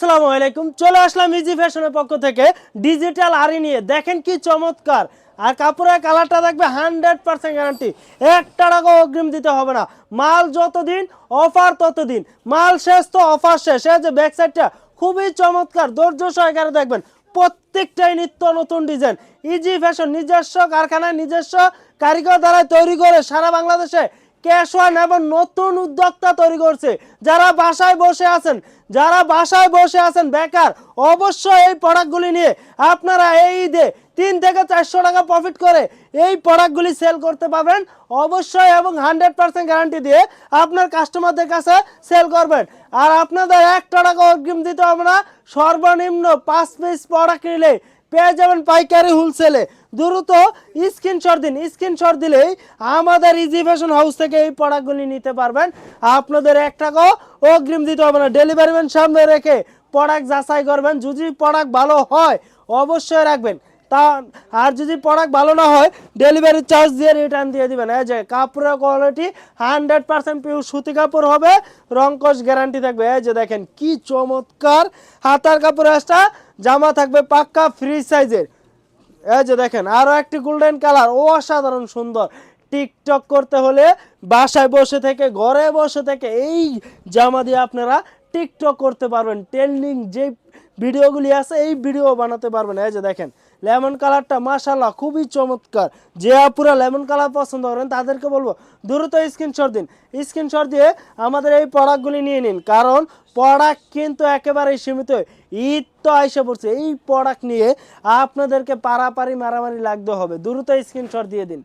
আসসালামু আলাইকুম, চলে আসলাম ইজি ফ্যাশনের পক্ষ থেকে ডিজিটাল আরি নিয়ে। দেখেন কি চমৎকার, আর কাপড়ের কালারটা দেখবে 100% গ্যারান্টি। একটা টাকা অগ্রিম দিতে হবে না। মাল যতদিন অফার ততদিন, মাল শেষ তো অফার শেষ। এই যে ব্যাক সাইডটা খুবই চমৎকার, ধৈর্য সহকারে দেখবেন। প্রত্যেকটাই নিত্য নতুন ডিজাইন। ইজি ফ্যাশন নিজস্ব কারখানায় নিজস্ব কারিগর দ্বারা তৈরি করে সারা বাংলাদেশে ক্যাশ ওয়ান এবং নতুন উদ্যোক্তা তৈরি করছে। যারা বাসায় বসে আছেন বেকার, অবশ্যই এই প্রোডাক্টগুলি নিয়ে আপনারা এই ঈদে 3 থেকে 400 টাকা প্রফিট করে এই প্রোডাক্টগুলি সেল করতে পারবেন অবশ্যই, এবং 100% গ্যারান্টি দিয়ে আপনার কাস্টমারদের কাছে সেল করবেন। আর আপনাদের 1 টাকা অগ্রিম দিতে হবে না। সর্বনিম্ন 5 পিস প্রোডাক্ট নিলে পেয়ে যাবেন পাইকারি হোলসেলে। দ্রুত স্ক্রিনশট দিলেই আমাদের ইজি ফ্যাশন হাউস থেকে এই প্রোডাক্টগুলি নিতে পারবেন। আপনাদের 1 টাকাও অগ্রিম দিতে হবে না। ডেলিভারি ম্যান সামনে রেখে প্রোডাক্ট যাচাই করবেন, যদি প্রোডাক্ট ভালো হয় অবশ্যই রাখবেন। তা আর যদি প্রোডাক্ট ভালো না হয় ডেলিভারি চার্জ দিয়ে রিটার্ন দিয়ে দিবেন। এই যে কাপড়ের কোয়ালিটি 100% পিওর সুতি কাপড় হবে, রংকশ গ্যারান্টি থাকবে। এই যে দেখেন কি চমৎকার, হাতার কাপড় আসটা, জামা থাকবে পাক্কা ফ্রি সাইজের। এই যে দেখেন আরো একটি গোল্ডেন কালার, ও অসাধারণ সুন্দর। টিকটক করতে হলে বাসায় বসে থেকে, ঘরে বসে থেকে এই জামা দিয়ে আপনারা টিকটক করতে পারবেন। ট্রেন্ডিং যে ভিডিওগুলি আছে এই ভিডিও বানাতে পারবেন। এই যে দেখেন লেমন কালারটা মাশাআল্লাহ খুবই চমৎকার। যে আপুরা লেমন কালার পছন্দ করেন তাদেরকে বলবো দ্রুত স্ক্রিনশট দিন। স্ক্রিনশট দিয়ে আমাদের এই প্রোডাক্টগুলি নিয়ে নিন, কারণ প্রোডাক্ট কিন্তু একেবারেই সীমিত। ঈদ তো আইসা পড়ছে, এই প্রোডাক্ট নিয়ে আপনাদেরকে পারাপারি মারামারি লাগতে হবে। দ্রুত স্ক্রিনশট দিয়ে দিন।